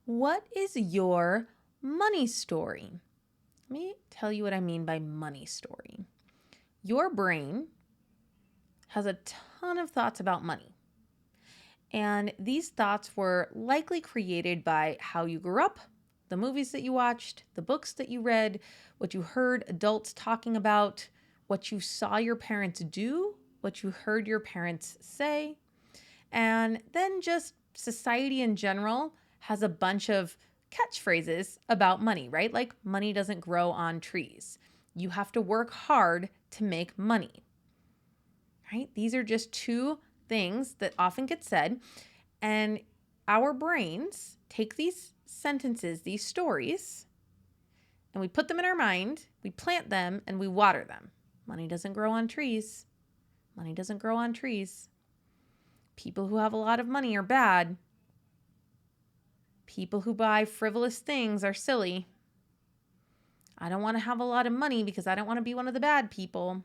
What is your money story? Let me tell you what I mean by money story. Your brain has a ton of thoughts about money. And these thoughts were likely created by how you grew up, the movies that you watched, the books that you read, what you heard adults talking about, what you saw your parents do, what you heard your parents say, and then just society in general has a bunch of catchphrases about money, right? Like money doesn't grow on trees. You have to work hard to make money, right? These are just two things that often get said. And our brains take these sentences, these stories, and we put them in our mind, we plant them, and we water them. Money doesn't grow on trees. Money doesn't grow on trees. People who have a lot of money are bad. People who buy frivolous things are silly. I don't want to have a lot of money because I don't want to be one of the bad people.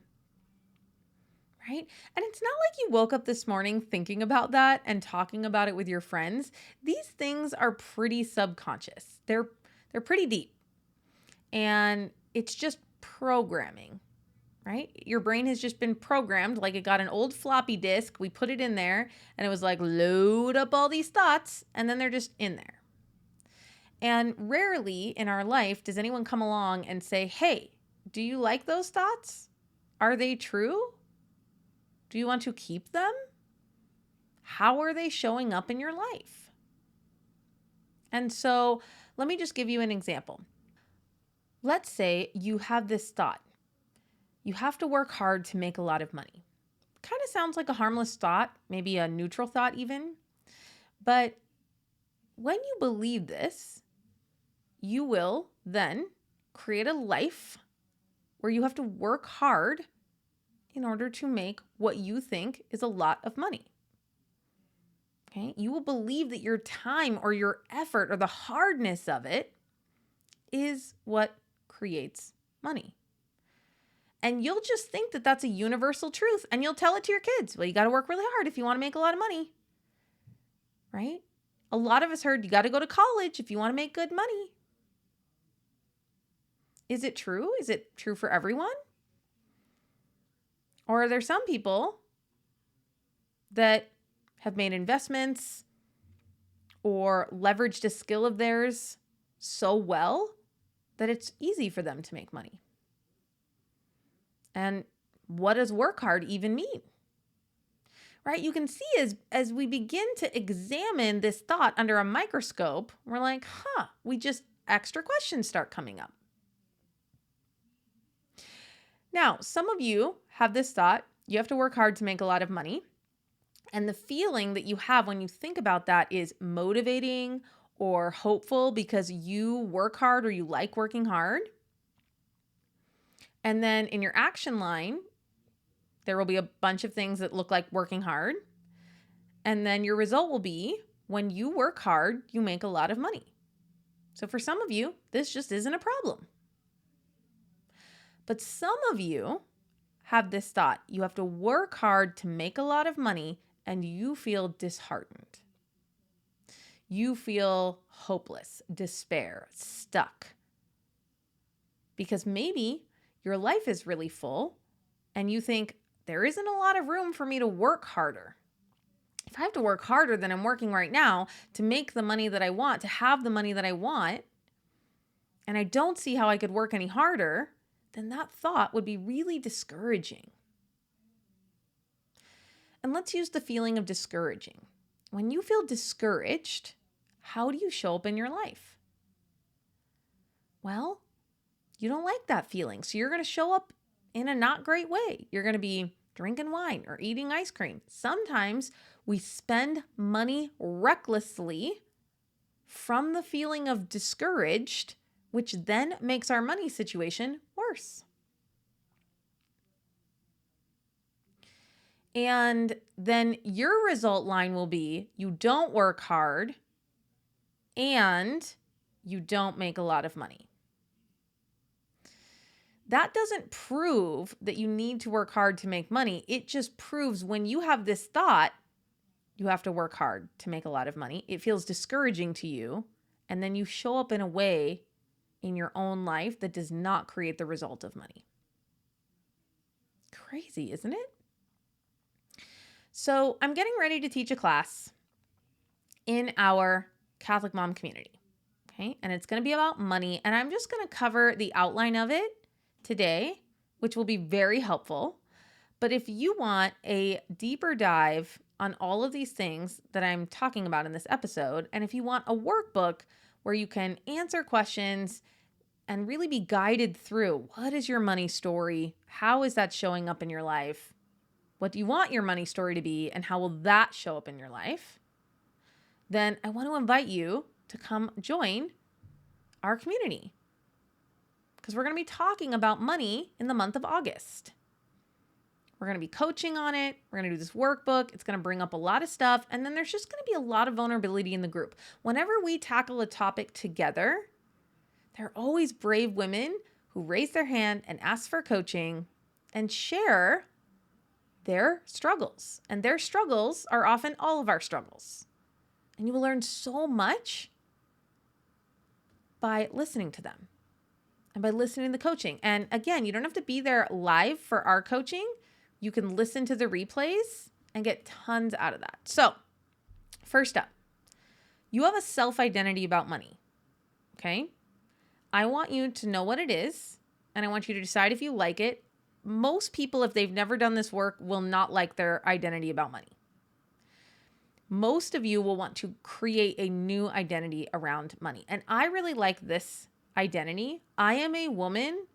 Right? And it's not like you woke up this morning thinking about that and talking about it with your friends. These things are pretty subconscious. They're pretty deep. And it's just programming, right? Your brain has just been programmed like it got an old floppy disk. We put it in there and it was like, load up all these thoughts, and then they're just in there. And rarely in our life does anyone come along and say, hey, do you like those thoughts? Are they true? Do you want to keep them? How are they showing up in your life? And so let me just give you an example. Let's say you have this thought. You have to work hard to make a lot of money. Kind of sounds like a harmless thought, maybe a neutral thought even. But when you believe this, you will then create a life where you have to work hard in order to make what you think is a lot of money. Okay? You will believe that your time or your effort or the hardness of it is what creates money. And you'll just think that that's a universal truth, and you'll tell it to your kids. Well, you got to work really hard if you want to make a lot of money. Right? A lot of us heard you got to go to college if you want to make good money. Is it true? Is it true for everyone? Or are there some people that have made investments or leveraged a skill of theirs so well that it's easy for them to make money? And what does work hard even mean? Right? You can see as we begin to examine this thought under a microscope, we're like, extra questions start coming up. Now, some of you have this thought, you have to work hard to make a lot of money. And the feeling that you have when you think about that is motivating or hopeful because you work hard or you like working hard. And then in your action line, there will be a bunch of things that look like working hard. And then your result will be when you work hard, you make a lot of money. So for some of you, this just isn't a problem. But some of you have this thought, you have to work hard to make a lot of money, and you feel disheartened. You feel hopeless, despair, stuck. Because maybe your life is really full and you think there isn't a lot of room for me to work harder. If I have to work harder than I'm working right now to make the money that I want, to have the money that I want, and I don't see how I could work any harder, then that thought would be really discouraging. And let's use the feeling of discouraging. When you feel discouraged, how do you show up in your life? Well, you don't like that feeling. So you're going to show up in a not great way. You're going to be drinking wine or eating ice cream. Sometimes we spend money recklessly from the feeling of discouraged, which then makes our money situation worse. And then your result line will be you don't work hard and you don't make a lot of money. That doesn't prove that you need to work hard to make money. It just proves when you have this thought, you have to work hard to make a lot of money. It feels discouraging to you, and then you show up in a way in your own life that does not create the result of money. Crazy, isn't it? So I'm getting ready to teach a class in our Catholic mom community. Okay. And it's going to be about money. And I'm just going to cover the outline of it today, which will be very helpful. But if you want a deeper dive on all of these things that I'm talking about in this episode, and if you want a workbook where you can answer questions and really be guided through what is your money story? How is that showing up in your life? What do you want your money story to be? And how will that show up in your life? Then I want to invite you to come join our community because we're going to be talking about money in the month of August. We're going to be coaching on it. We're going to do this workbook. It's going to bring up a lot of stuff. And then there's just going to be a lot of vulnerability in the group. Whenever we tackle a topic together, there are always brave women who raise their hand and ask for coaching and share their struggles. And their struggles are often all of our struggles. And you will learn so much by listening to them and by listening to the coaching. And again, you don't have to be there live for our coaching. You can listen to the replays and get tons out of that. So, first up, you have a self-identity about money. Okay? I want you to know what it is, and I want you to decide if you like it. Most people, if they've never done this work, will not like their identity about money. Most of you will want to create a new identity around money. And I really like this identity. I am a woman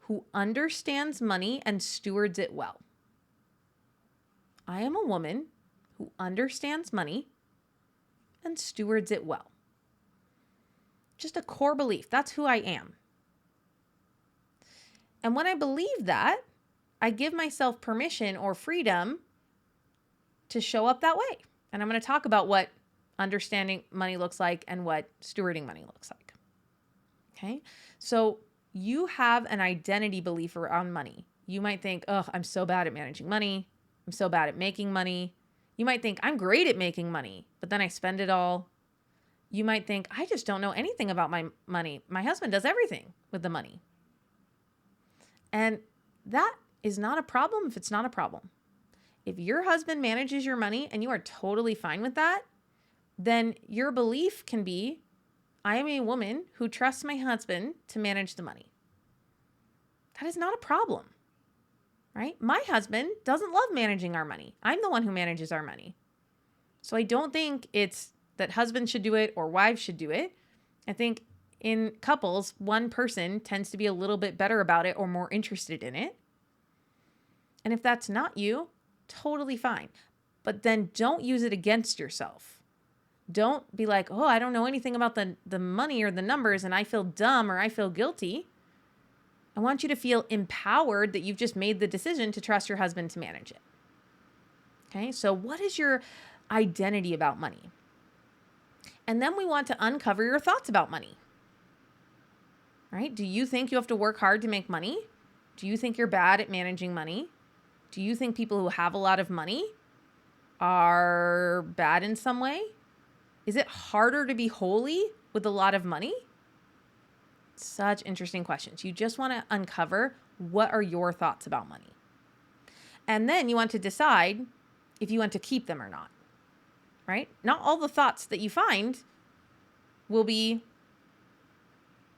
who understands money and stewards it well. I am a woman who understands money and stewards it well. Just a core belief. That's who I am. And when I believe that, I give myself permission or freedom to show up that way. And I'm going to talk about what understanding money looks like and what stewarding money looks like. Okay? So you have an identity belief around money. You might think, oh, I'm so bad at managing money. I'm so bad at making money. You might think, I'm great at making money, but then I spend it all. You might think, I just don't know anything about my money. My husband does everything with the money. And that is not a problem if it's not a problem. If your husband manages your money and you are totally fine with that, then your belief can be, I am a woman who trusts my husband to manage the money. That is not a problem, right? My husband doesn't love managing our money. I'm the one who manages our money. So I don't think it's that husbands should do it or wives should do it. I think in couples, one person tends to be a little bit better about it or more interested in it. And if that's not you, totally fine. But then don't use it against yourself. Don't be like, oh, I don't know anything about the money or the numbers and I feel dumb or I feel guilty. I want you to feel empowered that you've just made the decision to trust your husband to manage it. Okay, so what is your identity about money? And then we want to uncover your thoughts about money. Right? Do you think you have to work hard to make money? Do you think you're bad at managing money? Do you think people who have a lot of money are bad in some way? Is it harder to be holy with a lot of money? Such interesting questions. You just want to uncover what are your thoughts about money. And then you want to decide if you want to keep them or not, right? Not all the thoughts that you find will be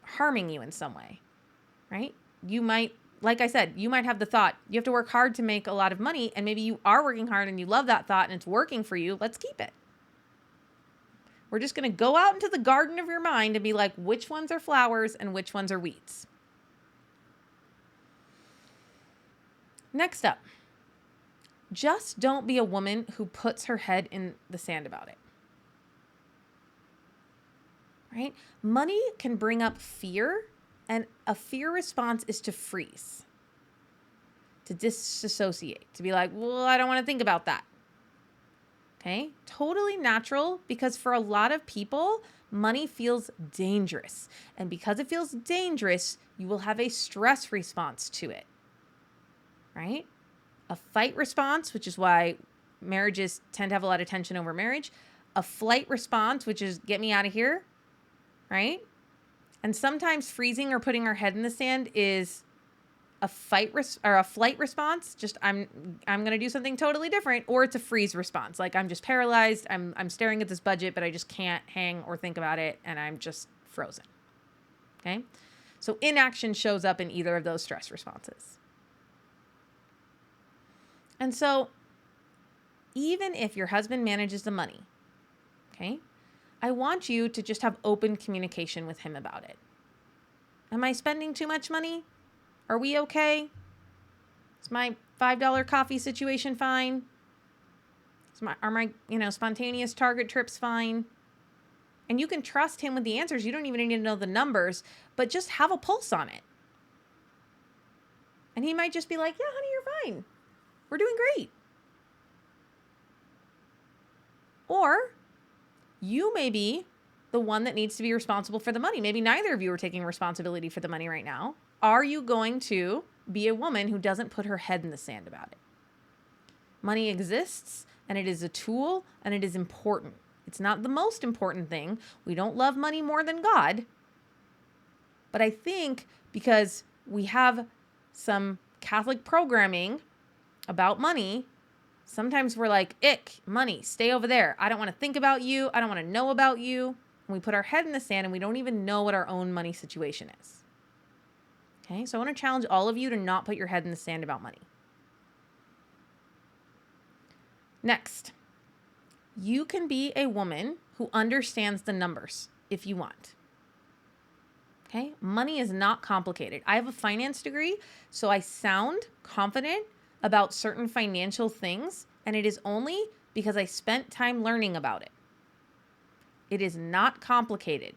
harming you in some way, right? You might, like I said, you might have the thought, you have to work hard to make a lot of money, and maybe you are working hard and you love that thought and it's working for you. Let's keep it. We're just going to go out into the garden of your mind and be like, which ones are flowers and which ones are weeds? Next up, just don't be a woman who puts her head in the sand about it. Right? Money can bring up fear, and a fear response is to freeze, to disassociate, to be like, well, I don't want to think about that. Okay? Totally natural, because for a lot of people, money feels dangerous. And because it feels dangerous, you will have a stress response to it. Right? A fight response, which is why marriages tend to have a lot of tension over marriage. A flight response, which is get me out of here. right? And sometimes freezing or putting our head in the sand is a or a flight response. Just I'm going to do something totally different, or it's a freeze response. Like I'm just paralyzed. I'm staring at this budget, but I just can't hang or think about it, and I'm just frozen. Okay? So inaction shows up in either of those stress responses. And so even if your husband manages the money, okay, I want you to just have open communication with him about it. Am I spending too much money? Are we okay? Is my $5 coffee situation fine? Are my spontaneous Target trips fine? And you can trust him with the answers. You don't even need to know the numbers, but just have a pulse on it. And he might just be like, yeah, honey, you're fine. We're doing great. Or you may be the one that needs to be responsible for the money. Maybe neither of you are taking responsibility for the money right now. Are you going to be a woman who doesn't put her head in the sand about it? Money exists, and it is a tool, and it is important. It's not the most important thing. We don't love money more than God. But I think because we have some Catholic programming about money, sometimes we're like, ick, money, stay over there. I don't want to think about you. I don't want to know about you. And we put our head in the sand and we don't even know what our own money situation is. Okay, so I want to challenge all of you to not put your head in the sand about money. Next, you can be a woman who understands the numbers if you want. Okay, money is not complicated. I have a finance degree, so I sound confident about certain financial things, and it is only because I spent time learning about it. It is not complicated.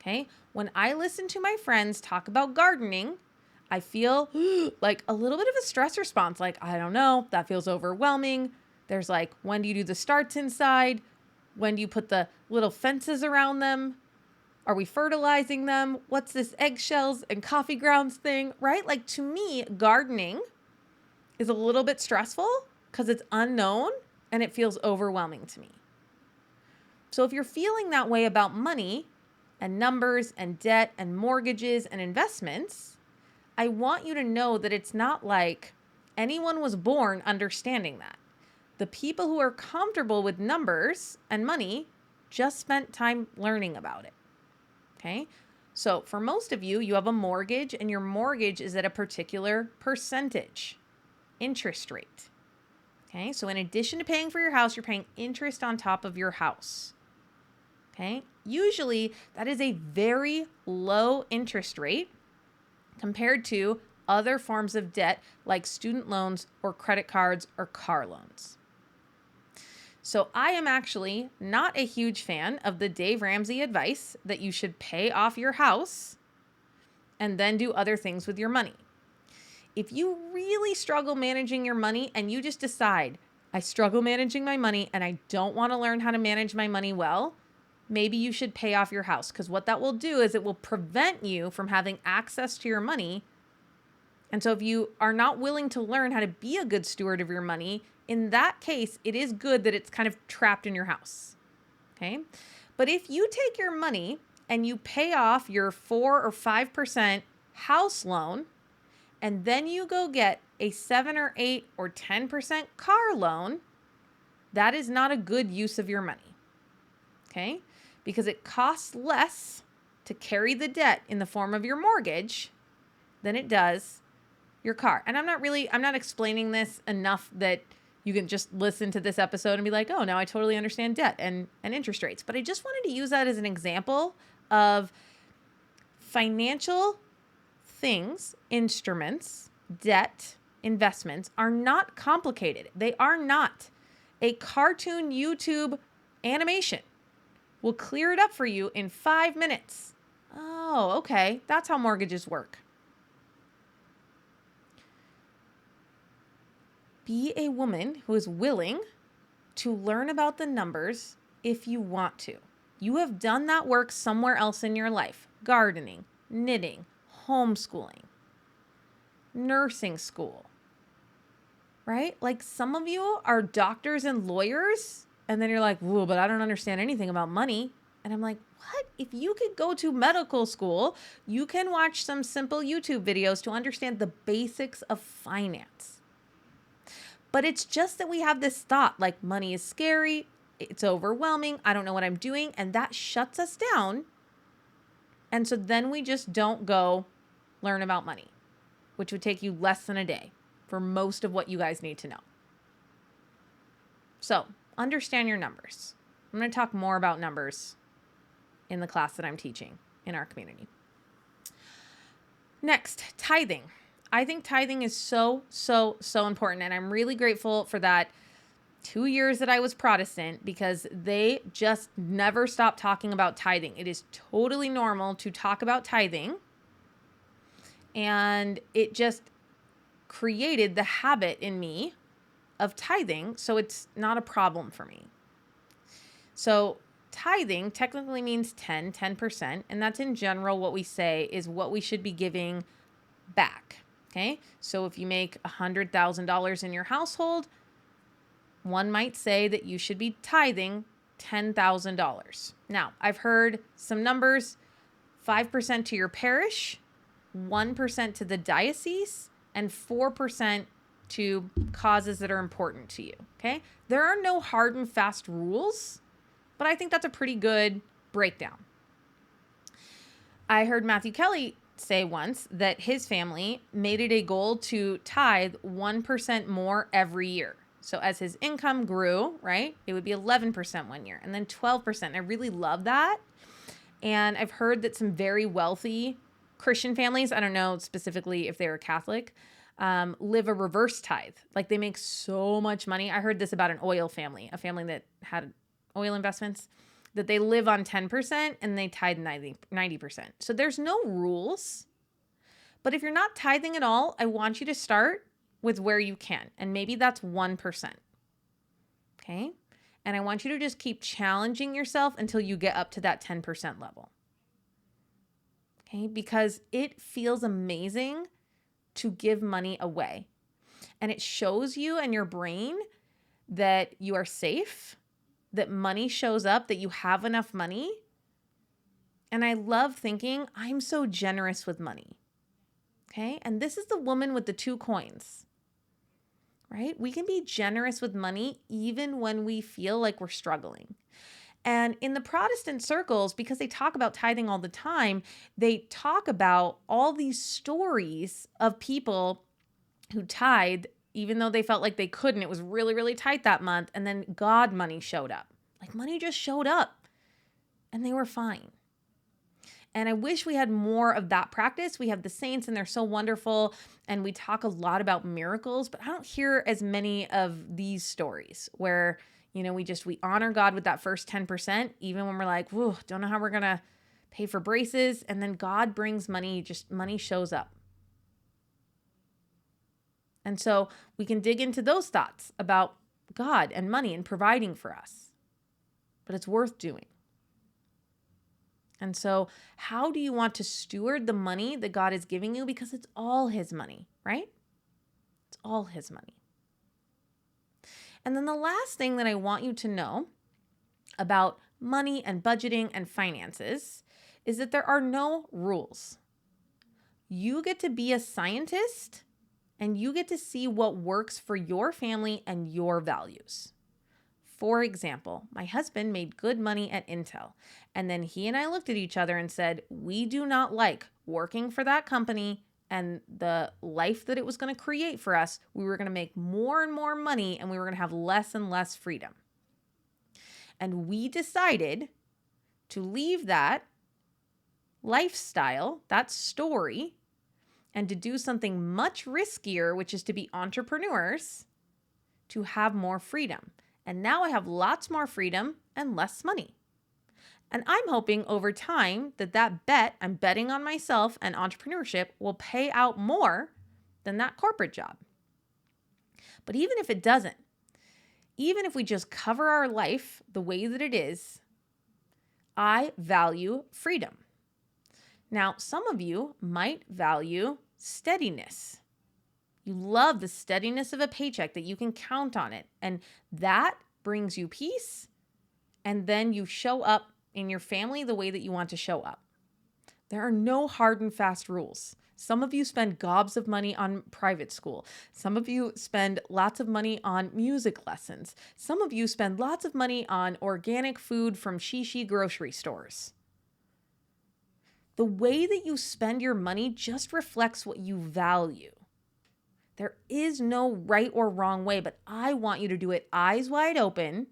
Okay, when I listen to my friends talk about gardening, I feel like a little bit of a stress response. Like, I don't know, that feels overwhelming. There's like, when do you do the starts inside? When do you put the little fences around them? Are we fertilizing them? What's this eggshells and coffee grounds thing, right? Like, to me, gardening is a little bit stressful because it's unknown and it feels overwhelming to me. So if you're feeling that way about money and numbers and debt and mortgages and investments, I want you to know that it's not like anyone was born understanding that. The people who are comfortable with numbers and money just spent time learning about it. Okay? So for most of you, you have a mortgage and your mortgage is at a particular percentage interest rate. Okay? So in addition to paying for your house, you're paying interest on top of your house. Okay? Usually that is a very low interest rate compared to other forms of debt like student loans or credit cards or car loans. So I am actually not a huge fan of the Dave Ramsey advice that you should pay off your house and then do other things with your money. If you really struggle managing your money and you just decide, I struggle managing my money and I don't want to learn how to manage my money well, maybe you should pay off your house, because what that will do is it will prevent you from having access to your money. And so if you are not willing to learn how to be a good steward of your money, in that case, it is good that it's kind of trapped in your house. Okay? But if you take your money and you pay off your 4 or 5% house loan, and then you go get a 7 or 8 or 10% car loan, that is not a good use of your money. Okay? Because it costs less to carry the debt in the form of your mortgage than it does your car. And I'm not explaining this enough that you can just listen to this episode and be like, oh, now I totally understand debt and interest rates. But I just wanted to use that as an example of financial things, instruments, debt, investments are not complicated. They are not. A cartoon YouTube animation will clear it up for you in 5 minutes. Oh, okay. That's how mortgages work. Be a woman who is willing to learn about the numbers if you want to. You have done that work somewhere else in your life. Gardening, knitting, homeschooling, nursing school, right? Like some of you are doctors and lawyers, and then you're like, whoa, but I don't understand anything about money. And I'm like, what? If you could go to medical school, you can watch some simple YouTube videos to understand the basics of finance. But it's just that we have this thought like money is scary, it's overwhelming, I don't know what I'm doing, and that shuts us down. And so then we just don't go learn about money, which would take you less than a day for most of what you guys need to know. So understand your numbers. I'm going to talk more about numbers in the class that I'm teaching in our community. Next, tithing. I think tithing is so important. And I'm really grateful for that 2 years that I was Protestant, because they just never stopped talking about tithing. It is totally normal to talk about tithing. And it just created the habit in me of tithing. So it's not a problem for me. So tithing technically means 10%. And that's in general what we say is what we should be giving back. Okay. So if you make $100,000 in your household, one might say that you should be tithing $10,000. Now, I've heard some numbers, 5% to your parish, 1% to the diocese, and 4% to causes that are important to you. Okay. There are no hard and fast rules, but I think that's a pretty good breakdown. I heard Matthew Kelly say once that his family made it a goal to tithe 1% more every year. So as his income grew, right, it would be 11% one year and then 12%. I really love that. And I've heard that some very wealthy Christian families, I don't know specifically if they were Catholic, live a reverse tithe. Like they make so much money. I heard this about an oil family, a family that had oil investments, that they live on 10% and they tithe 90%. So there's no rules. But if you're not tithing at all, I want you to start with where you can. And maybe that's 1%. Okay? And I want you to just keep challenging yourself until you get up to that 10% level. Okay? Because it feels amazing to give money away. And it shows you and your brain that you are safe, that money shows up, that you have enough money. And I love thinking, I'm so generous with money. Okay? And this is the woman with the 2 coins, right? We can be generous with money even when we feel like we're struggling. And in the Protestant circles, because they talk about tithing all the time, they talk about all these stories of people who tithed even though they felt like they couldn't. It was really, really tight that month. And then God money showed up. Like money just showed up and they were fine. And I wish we had more of that practice. We have the saints and they're so wonderful. And we talk a lot about miracles, but I don't hear as many of these stories where, you know, we honor God with that first 10%, even when we're like, whoa, don't know how we're going to pay for braces. And then God brings money, just money shows up. And so we can dig into those thoughts about God and money and providing for us. But it's worth doing. And so how do you want to steward the money that God is giving you? Because it's all his money, right? It's all his money. And then the last thing that I want you to know about money and budgeting and finances is that there are no rules. You get to be a scientist and you get to see what works for your family and your values. For example, my husband made good money at Intel, and then he and I looked at each other and said, we do not like working for that company and the life that it was going to create for us. We were going to make more and more money, and we were going to have less and less freedom. And we decided to leave that lifestyle, that story, and to do something much riskier, which is to be entrepreneurs, to have more freedom. And now I have lots more freedom and less money. And I'm hoping over time that bet I'm betting on myself and entrepreneurship will pay out more than that corporate job. But even if it doesn't, even if we just cover our life the way that it is, I value freedom. Now, some of you might value steadiness. You love the steadiness of a paycheck, that you can count on it. And that brings you peace. And then you show up in your family the way that you want to show up. There are no hard and fast rules. Some of you spend gobs of money on private school. Some of you spend lots of money on music lessons. Some of you spend lots of money on organic food from Shishi grocery stores. The way that you spend your money just reflects what you value. There is no right or wrong way, but I want you to do it eyes wide open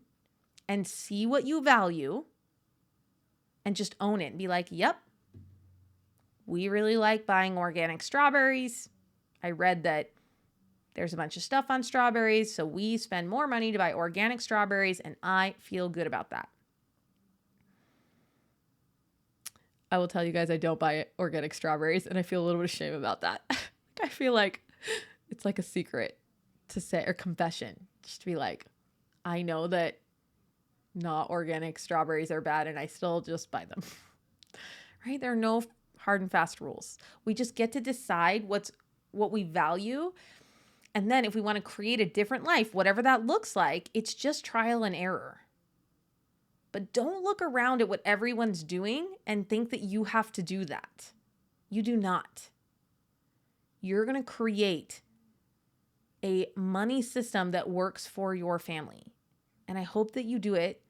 and see what you value and just own it and be like, yep, we really like buying organic strawberries. I read that there's a bunch of stuff on strawberries, so we spend more money to buy organic strawberries, and I feel good about that. I will tell you guys I don't buy organic strawberries, and I feel a little bit of shame about that. I feel like it's like a secret to say, or confession, just to be like, I know that not organic strawberries are bad, and I still just buy them. Right? There are no hard and fast rules. We just get to decide what we value. And then if we want to create a different life, whatever that looks like, it's just trial and error. But don't look around at what everyone's doing and think that you have to do that. You do not. You're going to create a money system that works for your family. And I hope that you do it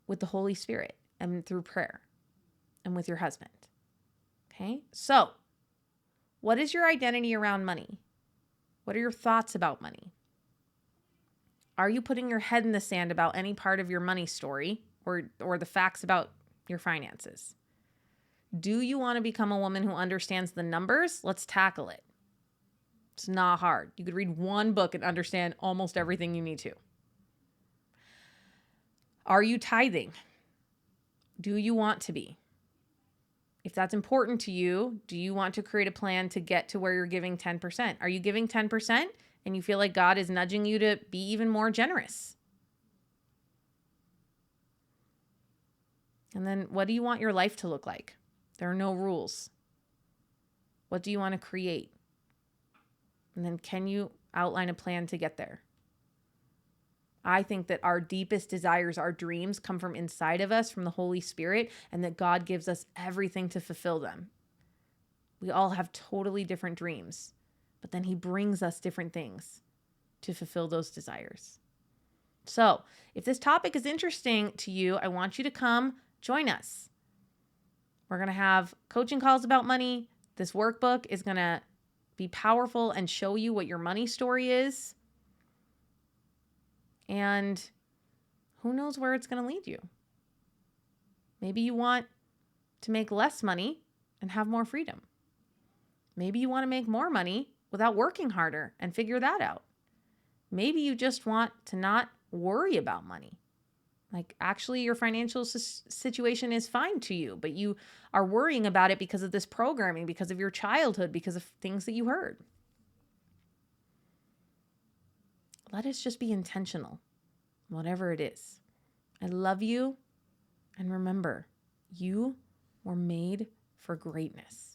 with the Holy Spirit and through prayer and with your husband. Okay? So, what is your identity around money? What are your thoughts about money? Are you putting your head in the sand about any part of your money story or the facts about your finances? Do you want to become a woman who understands the numbers? Let's tackle it. It's not hard. You could read one book and understand almost everything you need to. Are you tithing? Do you want to be? If that's important to you, do you want to create a plan to get to where you're giving 10%? Are you giving 10% and you feel like God is nudging you to be even more generous? And then what do you want your life to look like? There are no rules. What do you want to create? And then can you outline a plan to get there? I think that our deepest desires, our dreams come from inside of us, from the Holy Spirit, and that God gives us everything to fulfill them. We all have totally different dreams, but then He brings us different things to fulfill those desires. So if this topic is interesting to you, I want you to come join us. We're going to have coaching calls about money. This workbook is going to be powerful and show you what your money story is. And who knows where it's going to lead you? Maybe you want to make less money and have more freedom. Maybe you want to make more money without working harder and figure that out. Maybe you just want to not worry about money. Like actually your financial situation is fine to you, but you are worrying about it because of this programming, because of your childhood, because of things that you heard. Let us just be intentional, whatever it is. I love you. And remember, you were made for greatness.